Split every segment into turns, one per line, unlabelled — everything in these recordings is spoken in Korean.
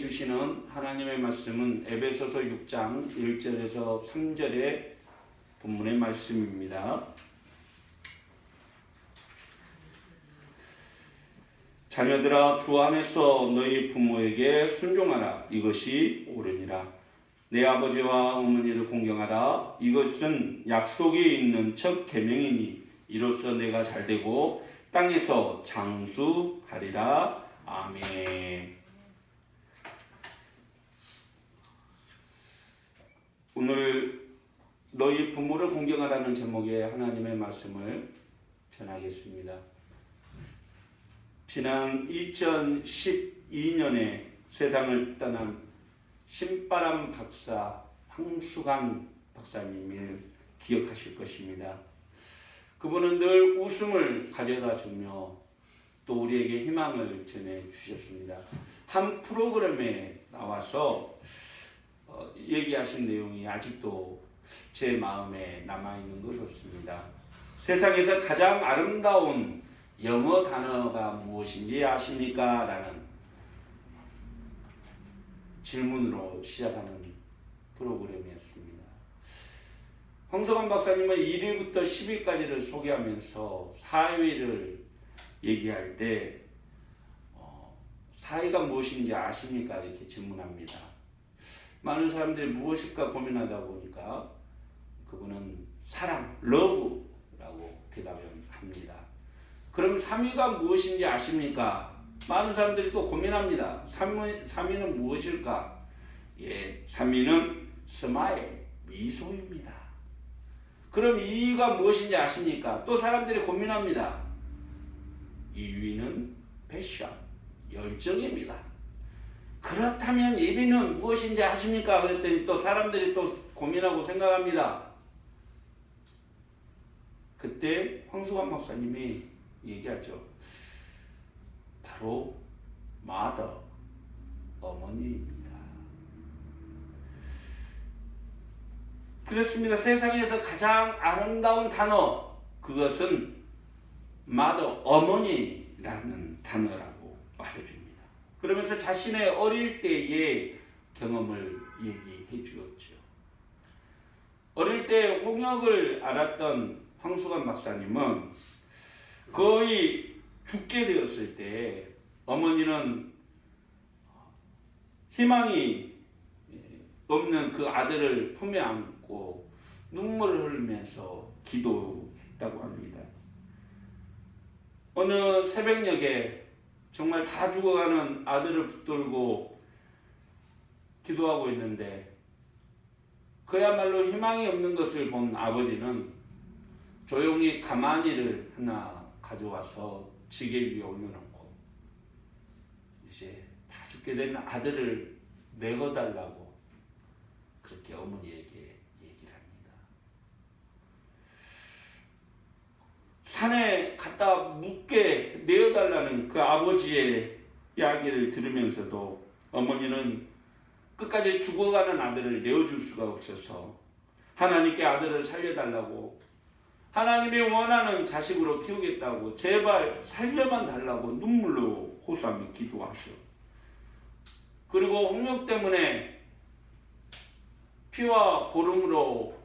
주시는 하나님의 말씀은 에베소서 6장 1절에서 3절의 본문의 말씀입니다. 자녀들아, 주 안에서 너희 부모에게 순종하라. 이것이 옳으니라. 내 아버지와 어머니를 공경하라. 이것은 약속이 있는 첫 계명이니 이로써 내가 잘되고 땅에서 장수하리라. 아멘. 오늘 너희 부모를 공경하라는 제목의 하나님의 말씀을 전하겠습니다. 지난 2012년에 세상을 떠난 신바람 박사 황수강 박사님을 기억하실 것입니다. 그분은 늘 웃음을 가져다 주며 또 우리에게 희망을 전해주셨습니다. 한 프로그램에 나와서 얘기하신 내용이 아직도 제 마음에 남아있는 것 같습니다. 세상에서 가장 아름다운 영어 단어가 무엇인지 아십니까? 라는 질문으로 시작하는 프로그램이었습니다. 황석환 박사님은 1위부터 10위까지를 소개하면서 4위를 얘기할 때 4위가 무엇인지 아십니까? 이렇게 질문합니다. 많은 사람들이 무엇일까 고민하다 보니까 그분은 사랑, 러브라고 대답합니다. 그럼 3위가 무엇인지 아십니까? 많은 사람들이 또 고민합니다. 3위는 무엇일까? 3위는 스마일, 미소입니다. 그럼 2위가 무엇인지 아십니까? 또 사람들이 고민합니다. 2위는 패션, 열정입니다. 그렇다면 1위는 무엇인지 아십니까? 그랬더니 또 사람들이 또 고민하고 생각합니다. 그때 황수관 박사님이 얘기하죠. 바로 마더, 어머니입니다. 그렇습니다. 세상에서 가장 아름다운 단어, 그것은 마더, 어머니라는 단어라고 말해줍니다. 그러면서 자신의 어릴 때의 경험을 얘기해 주었죠. 어릴 때 홍역을 알았던 황수관 박사님은 거의 죽게 되었을 때 어머니는 희망이 없는 그 아들을 품에 안고 눈물을 흘리면서 기도했다고 합니다. 어느 새벽녘에 정말 다 죽어가는 아들을 붙들고 기도하고 있는데 그야말로 희망이 없는 것을 본 아버지는 조용히 가마니를 하나 가져와서 지게 위에 올려놓고 이제 다 죽게 된 아들을 내어달라고 그렇게 어머니에게 얘기를 합니다. 산에 갖다 묻게 내어달라는 그 아버지의 이야기를 들으면서도 어머니는 끝까지 죽어가는 아들을 내어줄 수가 없어서 하나님께 아들을 살려달라고, 하나님이 원하는 자식으로 키우겠다고 제발 살려만 달라고 눈물로 호소하며 기도하죠. 그리고 홍역 때문에 피와 고름으로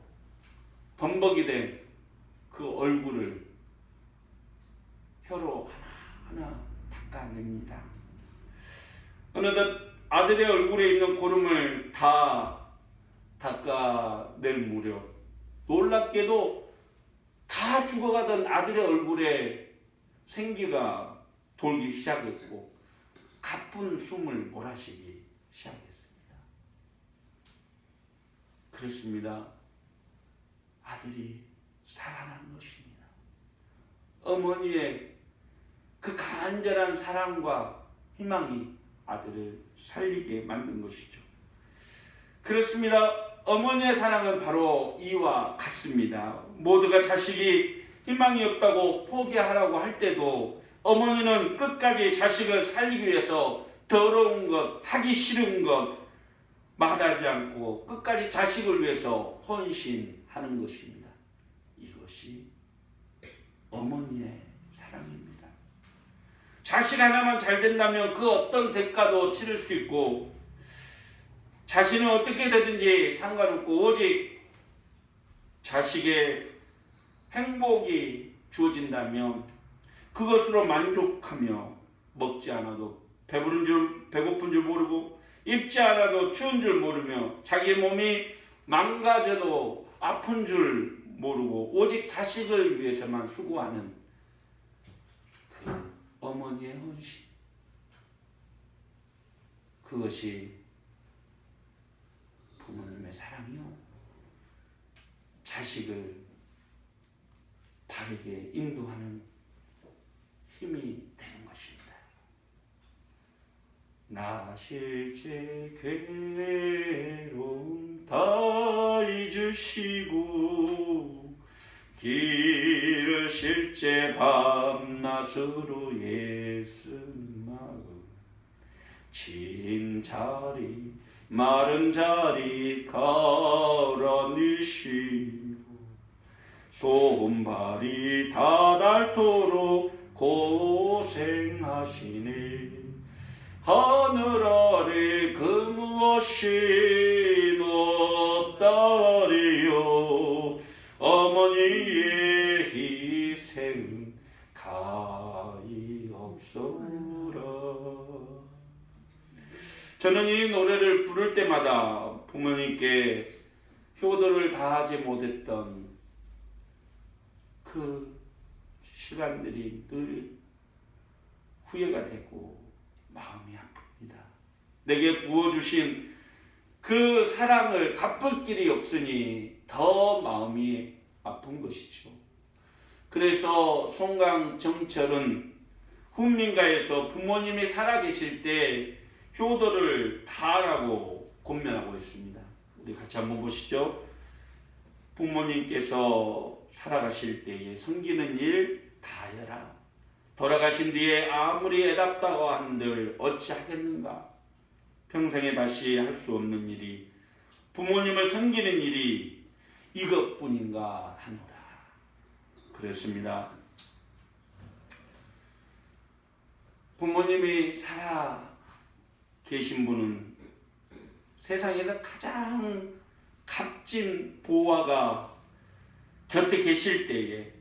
범벅이 된 그 얼굴을 혀로 하나하나 닦아냅니다. 어느덧 아들의 얼굴에 있는 고름을 다 닦아낼 무렵 놀랍게도 다 죽어가던 아들의 얼굴에 생기가 돌기 시작했고 가쁜 숨을 몰아쉬기 시작했습니다. 그렇습니다. 아들이 살아난 것입니다. 어머니의 그 간절한 사랑과 희망이 아들을 살리게 만든 것이죠. 그렇습니다. 어머니의 사랑은 바로 이와 같습니다. 모두가 자식이 희망이 없다고 포기하라고 할 때도 어머니는 끝까지 자식을 살리기 위해서 더러운 것, 하기 싫은 것 마다하지 않고 끝까지 자식을 위해서 헌신하는 것입니다. 이것이 어머니의 사랑입니다. 자식 하나만 잘 된다면 그 어떤 대가도 치를 수 있고 자신은 어떻게 되든지 상관없고 오직 자식의 행복이 주어진다면 그것으로 만족하며 먹지 않아도 배고픈 줄 모르고 입지 않아도 추운 줄 모르며 자기 몸이 망가져도 아픈 줄 모르고 오직 자식을 위해서만 수고하는 그 어머니의 헌신, 그것이 부모님의 사랑이요, 자식을 바르게 인도하는 힘이 되는 것입니다. 나 실제 괴로움 다 잊으시고 길을 실제 밤낮으로 애쓰는 마음, 진 자리 마른 자리 갈아뉘시고 손발이 다 닳도록 고생하시네. 하늘 아래 그 무엇이 없다리요. 어머니의 희생 가히 없어라. 저는 이 노래를 부를 때마다 부모님께 효도를 다하지 못했던 그 시간들이 늘 후회가 되고 마음이 아픕니다. 내게 부어주신 그 사랑을 갚을 길이 없으니 더 마음이 아픈 것이죠. 그래서 송강 정철은 훈민가에서 부모님이 살아계실 때 효도를 다하라고 권면하고 있습니다. 우리 같이 한번 보시죠. 부모님께서 살아가실 때에 섬기는 일 다하여라. 돌아가신 뒤에 아무리 애답다고 한들 어찌하겠는가. 평생에 다시 할 수 없는 일이, 부모님을 섬기는 일이 이것뿐인가 하노라. 그랬습니다. 부모님이 살아 계신 분은 세상에서 가장 값진 보화가 곁에 계실 때에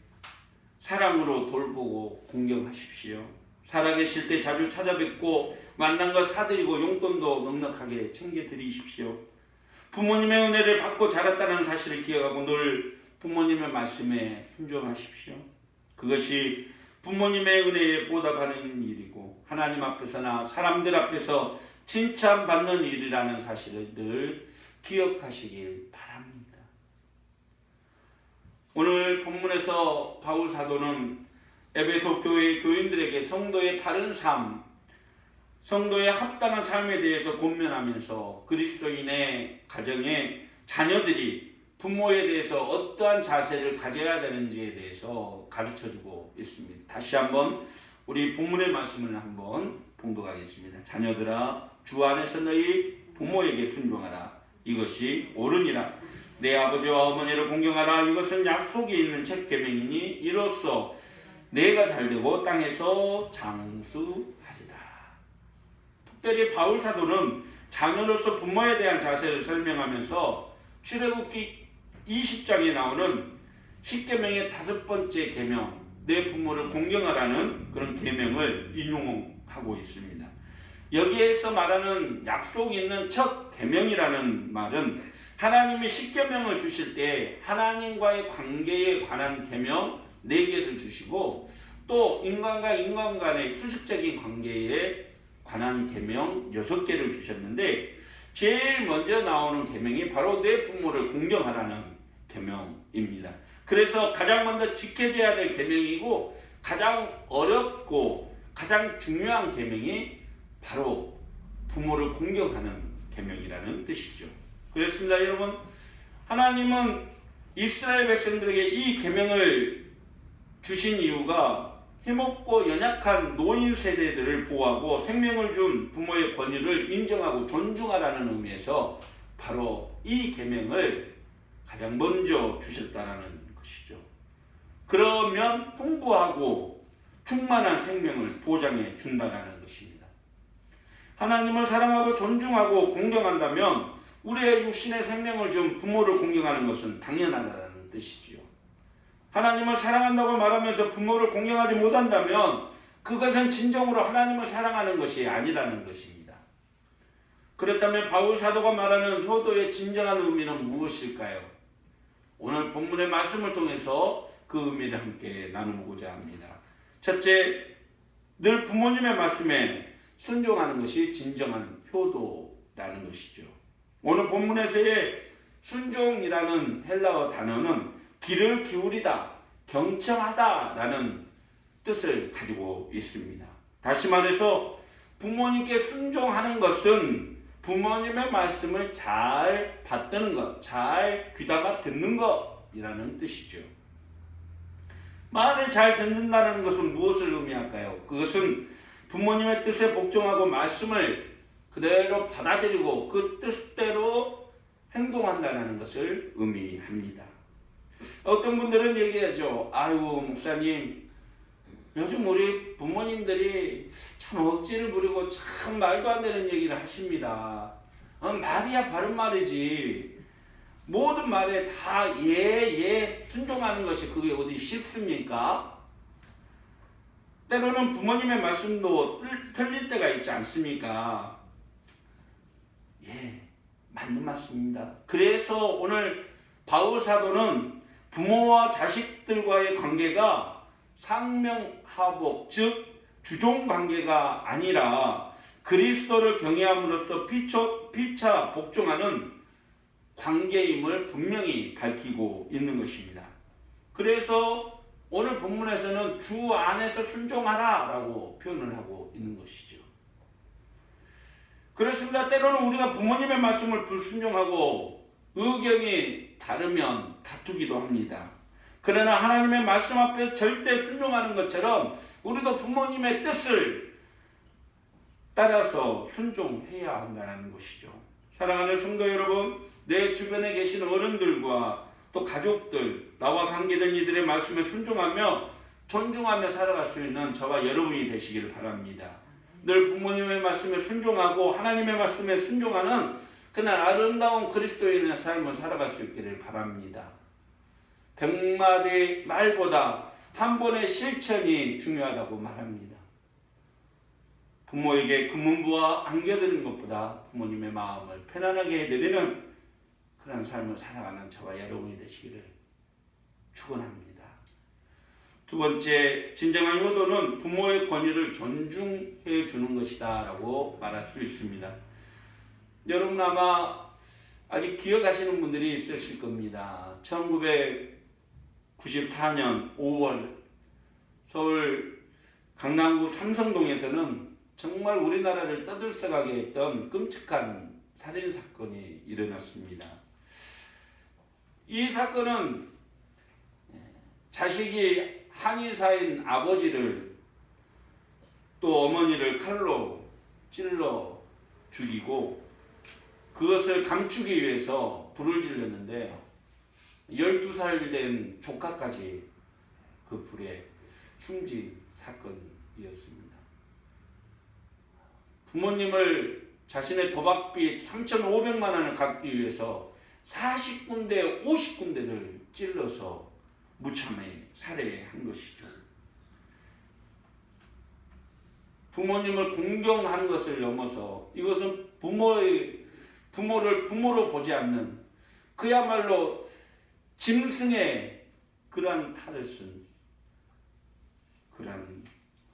사랑으로 돌보고 공경하십시오. 살아계실 때 자주 찾아뵙고 만난 것 사드리고 용돈도 넉넉하게 챙겨드리십시오. 부모님의 은혜를 받고 자랐다는 사실을 기억하고 늘 부모님의 말씀에 순종하십시오. 그것이 부모님의 은혜에 보답하는 일이고 하나님 앞에서나 사람들 앞에서 칭찬받는 일이라는 사실을 늘 기억하시길 바랍니다. 오늘 본문에서 바울 사도는 에베소 교회 교인들에게 성도의 바른 삶, 성도의 합당한 삶에 대해서 권면하면서 그리스도인의 가정의 자녀들이 부모에 대해서 어떠한 자세를 가져야 되는지에 대해서 가르쳐주고 있습니다. 다시 한번 우리 본문의 말씀을 한번 봉독하겠습니다. 자녀들아, 주 안에서 너희 부모에게 순종하라. 이것이 옳으니라. 내 아버지와 어머니를 공경하라. 이것은 약속이 있는 첫 계명이니 이로써 내가 잘되고 땅에서 장수하리라. 특별히 바울 사도는 자녀로서 부모에 대한 자세를 설명하면서 출애굽기 20장에 나오는 10계명의 5번째 계명, 내 부모를 공경하라는 그런 계명을 인용하고 있습니다. 여기에서 말하는 약속 있는 첫 계명이라는 말은 하나님이 10계명을 주실 때 하나님과의 관계에 관한 계명 4개를 주시고 또 인간과 인간 간의 수직적인 관계에 관한 계명 6개를 주셨는데 제일 먼저 나오는 계명이 바로 내 부모를 공경하라는 계명입니다. 그래서 가장 먼저 지켜져야 될 계명이고 가장 어렵고 가장 중요한 계명이 바로 부모를 공경하는 계명이라는 뜻이죠. 그렇습니다. 여러분, 하나님은 이스라엘 백성들에게 이 계명을 주신 이유가 힘없고 연약한 노인 세대들을 보호하고 생명을 준 부모의 권위를 인정하고 존중하라는 의미에서 바로 이 계명을 가장 먼저 주셨다는 것이죠. 그러면 풍부하고 충만한 생명을 보장해 준다는 것입니다. 하나님을 사랑하고 존중하고 공경한다면 우리의 육신의 생명을 준 부모를 공경하는 것은 당연하다는 뜻이지요. 하나님을 사랑한다고 말하면서 부모를 공경하지 못한다면 그것은 진정으로 하나님을 사랑하는 것이 아니라는 것입니다. 그렇다면 바울 사도가 말하는 효도의 진정한 의미는 무엇일까요? 오늘 본문의 말씀을 통해서 그 의미를 함께 나누고자 합니다. 첫째, 늘 부모님의 말씀에 순종하는 것이 진정한 효도라는 것이죠. 오늘 본문에서의 순종이라는 헬라어 단어는 귀를 기울이다, 경청하다라는 뜻을 가지고 있습니다. 다시 말해서 부모님께 순종하는 것은 부모님의 말씀을 잘 받드는 것, 잘 귀담아 듣는 것이라는 뜻이죠. 말을 잘 듣는다는 것은 무엇을 의미할까요? 그것은 부모님의 뜻에 복종하고 말씀을 그대로 받아들이고 그 뜻대로 행동한다는 것을 의미합니다. 어떤 분들은 얘기하죠. 아유, 목사님, 요즘 우리 부모님들이 참 억지를 부리고 참 말도 안 되는 얘기를 하십니다. 말이야 바른 말이지. 모든 말에 다 예 순종하는 것이 그게 어디 쉽습니까? 때로는 부모님의 말씀도 틀릴 때가 있지 않습니까? 예, 맞는 말씀입니다. 그래서 오늘 바울 사도는 부모와 자식들과의 관계가 상명하복, 즉 주종 관계가 아니라 그리스도를 경외함으로써 피차 복종하는 관계임을 분명히 밝히고 있는 것입니다. 그래서 오늘 본문에서는 주 안에서 순종하라 라고 표현을 하고 있는 것이죠. 그렇습니다. 때로는 우리가 부모님의 말씀을 불순종하고 의견이 다르면 다투기도 합니다. 그러나 하나님의 말씀 앞에 절대 순종하는 것처럼 우리도 부모님의 뜻을 따라서 순종해야 한다는 것이죠. 사랑하는 성도 여러분, 내 주변에 계신 어른들과 또 가족들, 나와 관계된 이들의 말씀에 순종하며 존중하며 살아갈 수 있는 저와 여러분이 되시기를 바랍니다. 늘 부모님의 말씀에 순종하고 하나님의 말씀에 순종하는 그날 아름다운 그리스도인의 삶을 살아갈 수 있기를 바랍니다. 100마디 말보다 한 번의 실천이 중요하다고 말합니다. 부모에게 금은부와 안겨드리는 것보다 부모님의 마음을 편안하게 해드리는 그런 삶을 살아가는 저와 여러분이 되시기를 축원합니다. 두 번째, 진정한 효도는 부모의 권위를 존중해 주는 것이다 라고 말할 수 있습니다. 여러분 아마 아직 기억하시는 분들이 있으실 겁니다. 1994년 5월 서울 강남구 삼성동에서는 정말 우리나라를 떠들썩하게 했던 끔찍한 살인사건이 일어났습니다. 이 사건은 자식이 한의사인 아버지를 또 어머니를 칼로 찔러 죽이고 그것을 감추기 위해서 불을 질렀는데 12살 된 조카까지 그 불에 숨진 사건이었습니다. 부모님을 자신의 도박빚 3,500만 원을 갚기 위해서 40군데 50군데를 찔러서 무참히 살해한 것이죠. 부모님을 공경하는 것을 넘어서 이것은 부모를 부모로 보지 않는 그야말로 짐승의 그러한 탈을 쓴 그러한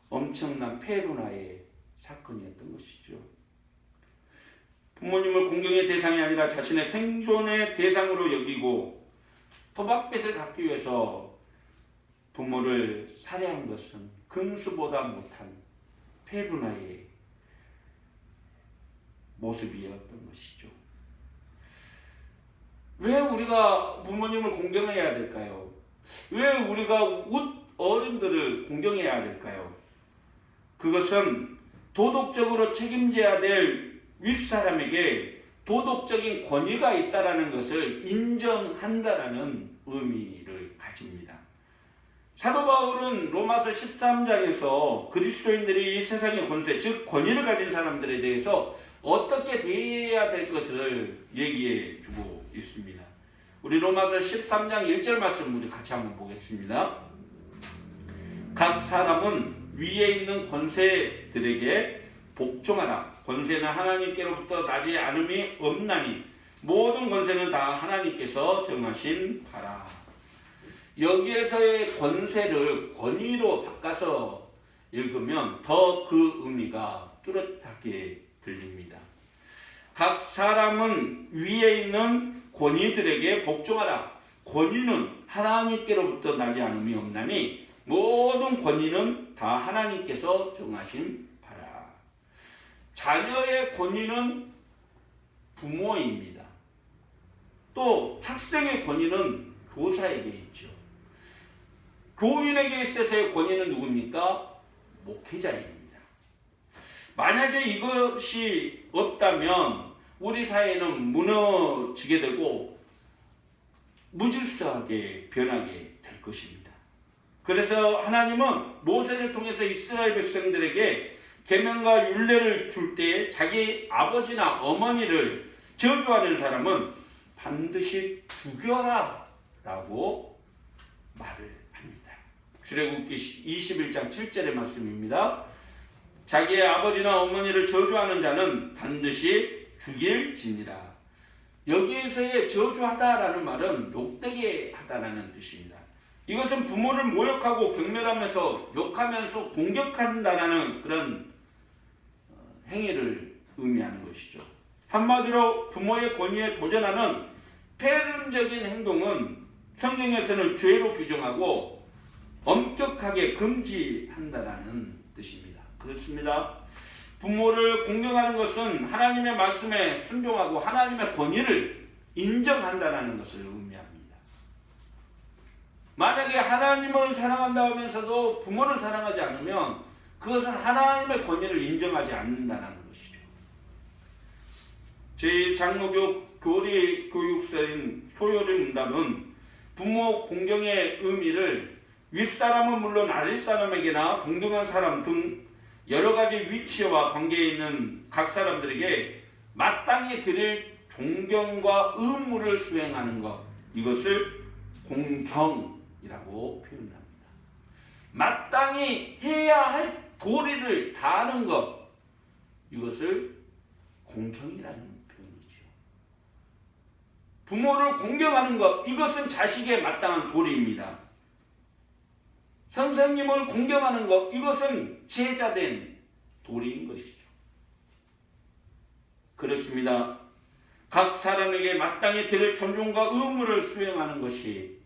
엄청난 페루나의 사건이었던 것이죠. 부모님을 공경의 대상이 아니라 자신의 생존의 대상으로 여기고 도박빚을 갚기 위해서 부모를 살해한 것은 금수보다 못한 페루나의 모습이었던 것이죠. 왜 우리가 부모님을 공경해야 될까요? 왜 우리가 어른들을 공경해야 될까요? 그것은 도덕적으로 책임져야 될 윗사람에게 도덕적인 권위가 있다는 것을 인정한다라는 의미를 가집니다. 사도 바울은 로마서 13장에서 그리스도인들이 이 세상의 권세, 즉 권위를 가진 사람들에 대해서 어떻게 대해야 될 것을 얘기해 주고 있습니다. 우리 로마서 13장 1절 말씀 우리 같이 한번 보겠습니다. 각 사람은 위에 있는 권세들에게 복종하라. 권세는 하나님께로부터 나지 않음이 없나니 모든 권세는 다 하나님께서 정하신 바라. 여기에서의 권세를 권위로 바꿔서 읽으면 더 그 의미가 뚜렷하게 들립니다. 각 사람은 위에 있는 권위들에게 복종하라. 권위는 하나님께로부터 나지 않음이 없나니 모든 권위는 다 하나님께서 정하신 바라. 자녀의 권위는 부모입니다. 또 학생의 권위는 교사에게 있죠. 교인에게 있어서의 권위는 누굽니까? 목회자입니다. 만약에 이것이 없다면 우리 사회는 무너지게 되고 무질서하게 변하게 될 것입니다. 그래서 하나님은 모세를 통해서 이스라엘 백성들에게 계명과 율례를 줄 때 자기 아버지나 어머니를 저주하는 사람은 반드시 죽여라 라고 말을 합니다. 출애굽기 21장 7절의 말씀입니다. 자기의 아버지나 어머니를 저주하는 자는 반드시 죽일지니라. 여기에서의 저주하다라는 말은 욕되게 하다라는 뜻입니다. 이것은 부모를 모욕하고 경멸하면서 욕하면서 공격한다라는 그런 행위를 의미하는 것이죠. 한마디로 부모의 권위에 도전하는 폐륜적인 행동은 성경에서는 죄로 규정하고 엄격하게 금지한다라는 뜻입니다. 그렇습니다. 부모를 공경하는 것은 하나님의 말씀에 순종하고 하나님의 권위를 인정한다는 것을 의미합니다. 만약에 하나님을 사랑한다 하면서도 부모를 사랑하지 않으면 그것은 하나님의 권위를 인정하지 않는다는 것이죠. 제 장로교 교리 교육서인 소요리 문답은 부모 공경의 의미를 윗사람은 물론 아랫사람에게나 동등한 사람 등 여러 가지 위치와 관계에 있는 각 사람들에게 마땅히 드릴 존경과 의무를 수행하는 것, 이것을 공경이라고 표현합니다. 마땅히 해야 할 도리를 다하는 것, 이것을 공경이라는 표현이죠. 부모를 공경하는 것, 이것은 자식의 마땅한 도리입니다. 선생님을 공경하는 것, 이것은 제자된 도리인 것이죠. 그렇습니다. 각 사람에게 마땅히 드릴 존중과 의무를 수행하는 것이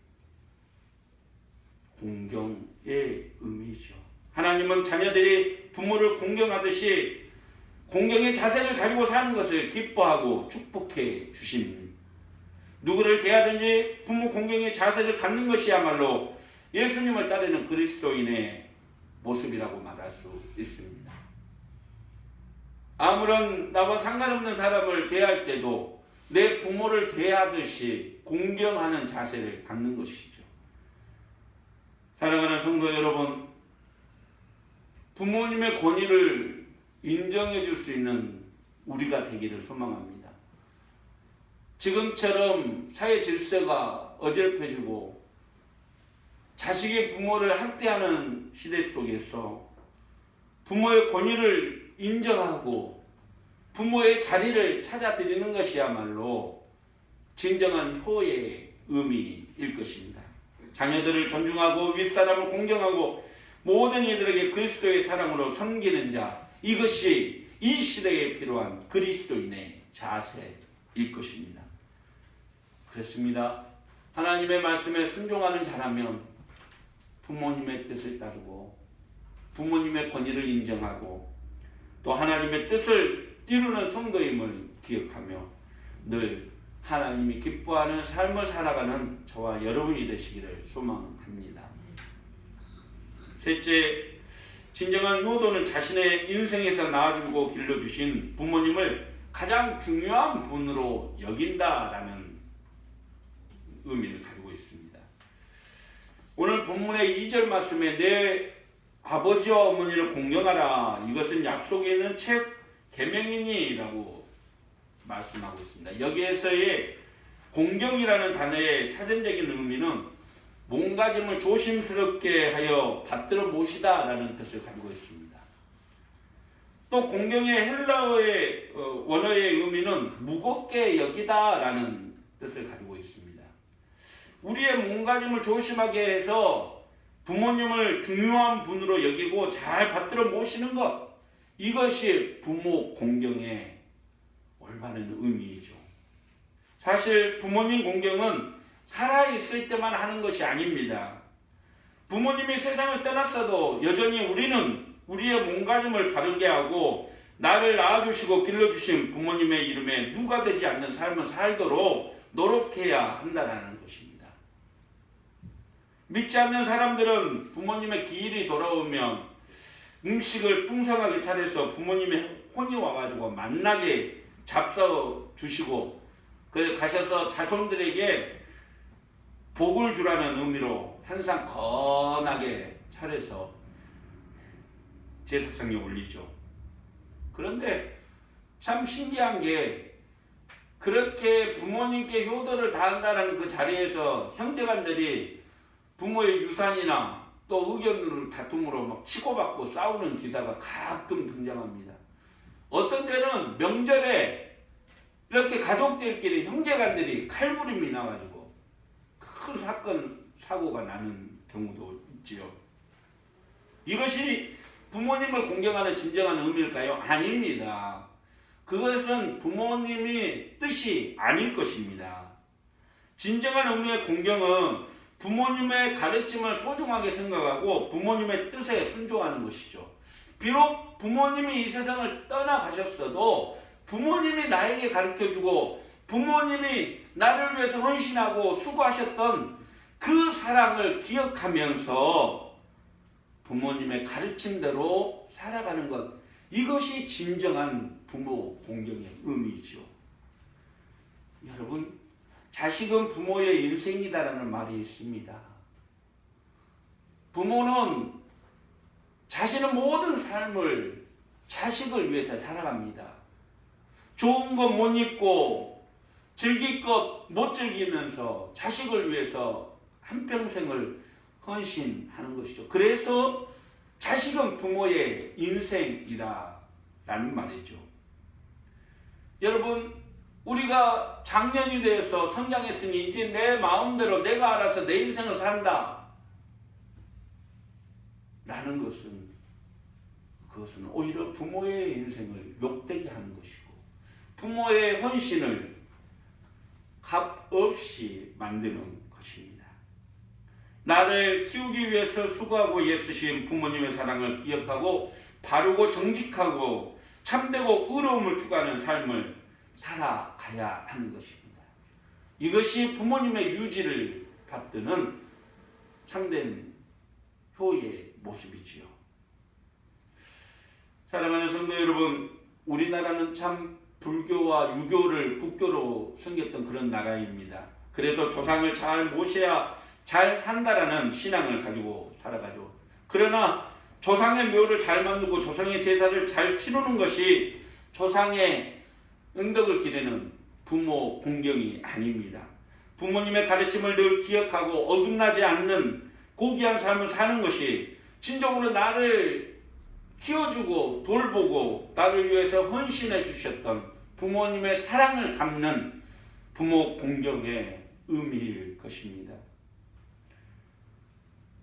공경의 의미죠. 하나님은 자녀들이 부모를 공경하듯이 공경의 자세를 가지고 사는 것을 기뻐하고 축복해 주십니다. 누구를 대하든지 부모 공경의 자세를 갖는 것이야말로 예수님을 따르는 그리스도인의 모습이라고 말할 수 있습니다. 아무런 나와 상관없는 사람을 대할 때도 내 부모를 대하듯이 공경하는 자세를 갖는 것이죠. 사랑하는 성도 여러분, 부모님의 권위를 인정해 줄 수 있는 우리가 되기를 소망합니다. 지금처럼 사회 질서가 어설퍼지고 자식이 부모를 학대하는 시대 속에서 부모의 권위를 인정하고 부모의 자리를 찾아드리는 것이야말로 진정한 효의 의미일 것입니다. 자녀들을 존중하고 윗사람을 공경하고 모든 이들에게 그리스도의 사랑으로 섬기는 자, 이것이 이 시대에 필요한 그리스도인의 자세일 것입니다. 그렇습니다. 하나님의 말씀에 순종하는 자라면 부모님의 뜻을 따르고 부모님의 권위를 인정하고 또 하나님의 뜻을 이루는 성도임을 기억하며 늘 하나님이 기뻐하는 삶을 살아가는 저와 여러분이 되시기를 소망합니다. 셋째, 진정한 효도는 자신의 인생에서 낳아주고 길러주신 부모님을 가장 중요한 분으로 여긴다라는 의미를 가지고 있습니다. 오늘 본문의 2절 말씀에 내 아버지와 어머니를 공경하라, 이것은 약속에 있는 책 계명이니라고 말씀하고 있습니다. 여기에서의 공경이라는 단어의 사전적인 의미는 몸가짐을 조심스럽게 하여 받들어 모시다라는 뜻을 가지고 있습니다. 또 공경의 헬라어의 원어의 의미는 무겁게 여기다라는 뜻을 가지고 있습니다. 우리의 몸가짐을 조심하게 해서 부모님을 중요한 분으로 여기고 잘 받들어 모시는 것, 이것이 부모 공경의 올바른 의미이죠. 사실 부모님 공경은 살아있을 때만 하는 것이 아닙니다. 부모님이 세상을 떠났어도 여전히 우리는 우리의 몸가짐을 바르게 하고 나를 낳아주시고 길러주신 부모님의 이름에 누가 되지 않는 삶을 살도록 노력해야 한다는 것입니다. 믿지 않는 사람들은 부모님의 기일이 돌아오면 음식을 풍성하게 차려서 부모님의 혼이 와가지고 만나게 잡숴주시고 가셔서 자손들에게 복을 주라는 의미로 항상 건하게 차려서 제사상에 올리죠. 그런데 참 신기한 게 그렇게 부모님께 효도를 다한다는 그 자리에서 형제간들이 부모의 유산이나 또 의견을 다툼으로 막 치고받고 싸우는 기사가 가끔 등장합니다. 어떤 때는 명절에 이렇게 가족들끼리 형제간들이 칼부림이 나가지고 큰 사건 사고가 나는 경우도 있지요. 이것이 부모님을 공경하는 진정한 의미일까요? 아닙니다. 그것은 부모님이 뜻이 아닐 것입니다. 진정한 의미의 공경은 부모님의 가르침을 소중하게 생각하고 부모님의 뜻에 순종하는 것이죠. 비록 부모님이 이 세상을 떠나가셨어도 부모님이 나에게 가르쳐주고 부모님이 나를 위해서 헌신하고 수고하셨던 그 사랑을 기억하면서 부모님의 가르침대로 살아가는 것, 이것이 진정한 부모 공경의 의미죠. 여러분, 자식은 부모의 인생이다라는 말이 있습니다. 부모는 자신의 모든 삶을 자식을 위해서 살아갑니다. 좋은 것 못 입고 즐길 것 못 즐기면서 자식을 위해서 한평생을 헌신하는 것이죠. 그래서 자식은 부모의 인생이다 라는 말이죠. 여러분, 우리가 장년이 되어서 성장했으니 이제 내 마음대로 내가 알아서 내 인생을 산다 라는 그것은 오히려 부모의 인생을 욕되게 하는 것이고 부모의 헌신을 값없이 만드는 것입니다. 나를 키우기 위해서 수고하고 애쓰신 부모님의 사랑을 기억하고 바르고 정직하고 참되고 의로움을 추구하는 삶을 살아가야 하는 것입니다. 이것이 부모님의 유지를 받드는 참된 효의 모습이지요. 사랑하는 성도 여러분, 우리나라는 참 불교와 유교를 국교로 섬겼던 그런 나라입니다. 그래서 조상을 잘 모셔야 잘 산다라는 신앙을 가지고 살아가죠. 그러나 조상의 묘를 잘 만들고 조상의 제사를 잘 치르는 것이 조상의 응덕을 기리는 부모 공경이 아닙니다. 부모님의 가르침을 늘 기억하고 어긋나지 않는 고귀한 삶을 사는 것이 진정으로 나를 키워주고 돌보고 나를 위해서 헌신해 주셨던 부모님의 사랑을 갚는 부모 공경의 의미일 것입니다.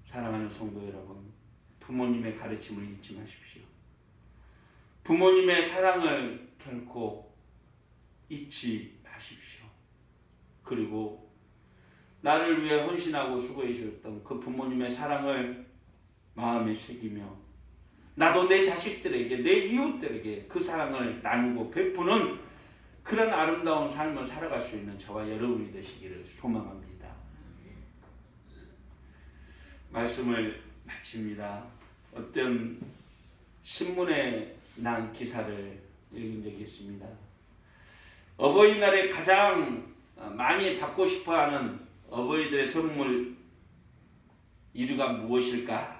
사랑하는 성도 여러분, 부모님의 가르침을 잊지 마십시오. 부모님의 사랑을 결코 잊지 마십시오. 그리고 나를 위해 헌신하고 수고해 주셨던 그 부모님의 사랑을 마음에 새기며 나도 내 자식들에게, 내 이웃들에게 그 사랑을 나누고 베푸는 그런 아름다운 삶을 살아갈 수 있는 저와 여러분이 되시기를 소망합니다. 말씀을 마칩니다. 어떤 신문에 난 기사를 읽은 적이 있습니다. 어버이날에 가장 많이 받고 싶어하는 어버이들의 선물 1위가 무엇일까?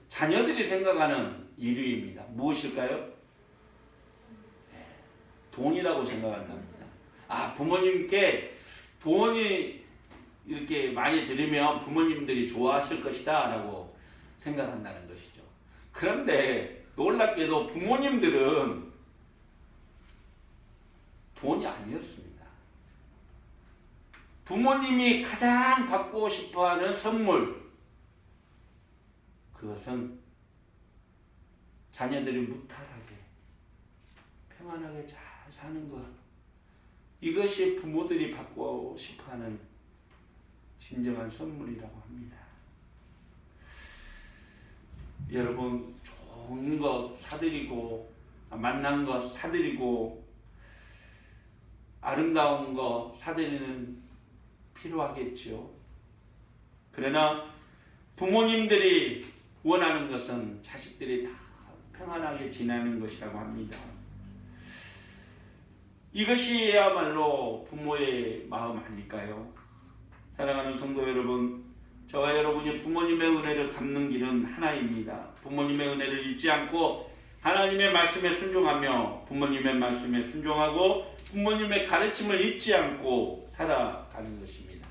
자녀들이 생각하는 1위입니다. 무엇일까요? 돈이라고 생각한답니다. 부모님께 돈이 이렇게 많이 들으면 부모님들이 좋아하실 것이다 라고 생각한다는 것이죠. 그런데 놀랍게도 부모님들은 돈이 아니었습니다. 부모님이 가장 받고 싶어하는 선물, 그것은 자녀들이 무탈하게 평안하게 잘 사는 것, 이것이 부모들이 받고 싶어하는 진정한 선물이라고 합니다. 여러분, 좋은 거 사드리고 만난 거 사드리고 아름다운 거 사드리는 필요하겠죠. 그러나 부모님들이 원하는 것은 자식들이 다 평안하게 지내는 것이라고 합니다. 이것이야말로 부모의 마음 아닐까요? 사랑하는 성도 여러분, 저와 여러분이 부모님의 은혜를 갚는 길은 하나입니다. 부모님의 은혜를 잊지 않고 하나님의 말씀에 순종하며 부모님의 말씀에 순종하고 부모님의 가르침을 잊지 않고 살아가는 것입니다.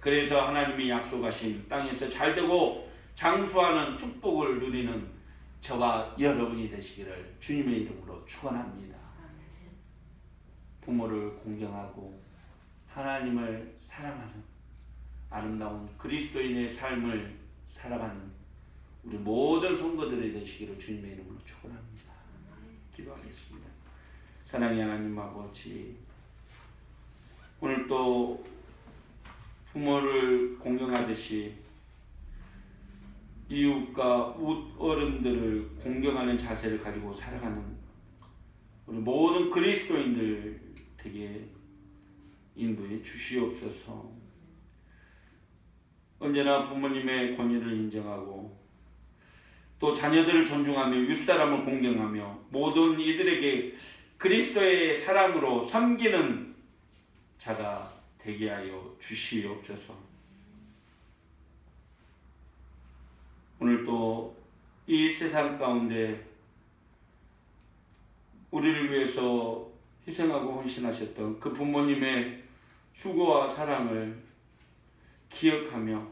그래서 하나님이 약속하신 땅에서 잘되고 장수하는 축복을 누리는 저와 여러분이 되시기를 주님의 이름으로 축원합니다. 부모를 공경하고 하나님을 사랑하는 아름다운 그리스도인의 삶을 살아가는 우리 모든 성도들이 되시기를 주님의 이름으로 축원합니다. 기도하겠습니다. 사랑의 하나님 아버지, 오늘 또 부모를 공경하듯이 이웃과 어른들을 공경하는 자세를 가지고 살아가는 우리 모든 그리스도인들 되게 인도해 주시옵소서. 언제나 부모님의 권위를 인정하고 또 자녀들을 존중하며 윗사람을 공경하며 모든 이들에게 그리스도의 사랑으로 섬기는 자가 되게 하여 주시옵소서. 오늘 또 이 세상 가운데 우리를 위해서 희생하고 헌신하셨던 그 부모님의 수고와 사랑을 기억하며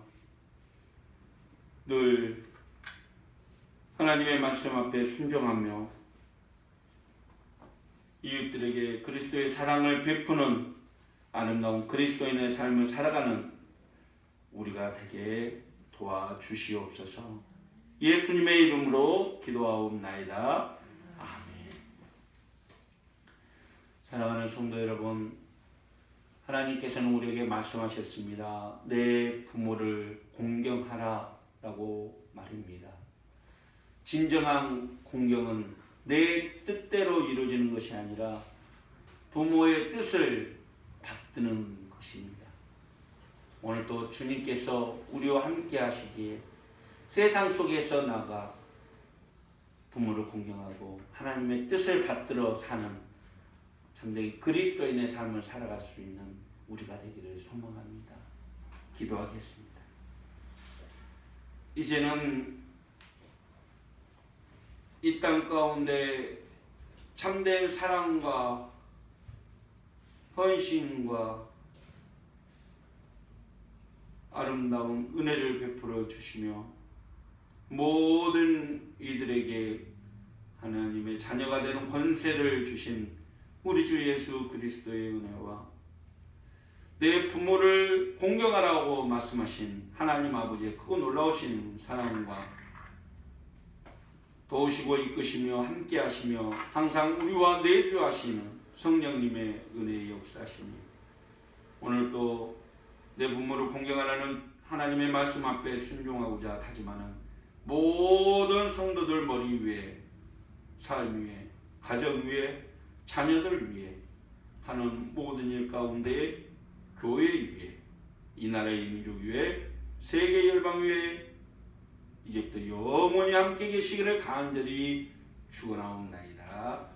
늘 하나님의 말씀 앞에 순종하며 이웃들에게 그리스도의 사랑을 베푸는 아름다운 그리스도인의 삶을 살아가는 우리가 되게 도와주시옵소서. 예수님의 이름으로 기도하옵나이다. 아멘. 사랑하는 성도 여러분, 하나님께서는 우리에게 말씀하셨습니다. 내 부모를 공경하라 라고 말입니다. 진정한 공경은 내 뜻대로 이루어지는 것이 아니라 부모의 뜻을 받드는 것입니다. 오늘 또 주님께서 우리와 함께 하시기에 세상 속에서 나가 부모를 공경하고 하나님의 뜻을 받들어 사는 참되게 그리스도인의 삶을 살아갈 수 있는 우리가 되기를 소망합니다. 기도하겠습니다. 이제는 이 땅 가운데 참된 사랑과 헌신과 아름다운 은혜를 베풀어 주시며 모든 이들에게 하나님의 자녀가 되는 권세를 주신 우리 주 예수 그리스도의 은혜와 내 부모를 공경하라고 말씀하신 하나님 아버지의 크고 놀라우신 사랑과 도우시고 이끄시며 함께 하시며 항상 우리와 내주하시는 성령님의 은혜의 역사시니 오늘 또 내 부모를 공경하라는 하나님의 말씀 앞에 순종하고자 하지만은 모든 성도들 머리 위에 삶 위에 가정 위에 자녀들 위에 하는 모든 일 가운데 교회 위에 이 나라의 민족 위에 세계 열방 위에 이제부터 영원히 함께 계시기를 간절히 축원하옵나이다.